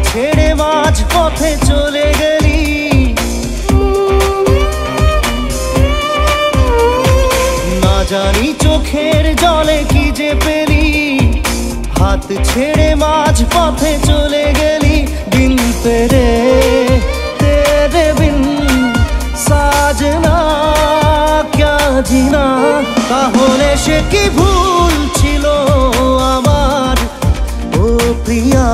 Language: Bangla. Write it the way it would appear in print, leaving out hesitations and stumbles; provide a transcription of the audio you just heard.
ছেড়ে মাঝ পথে চলে গেলি। না জানি চোখের জলে কি যে পেলি, হাত ছেড়ে মাঝ পথে চলে গেলি। বিন তেরে তেরে বিন সাজনা ক্যা জিনা। তাহলে সে কি ভুল ছিল আমার ও প্রিয়া?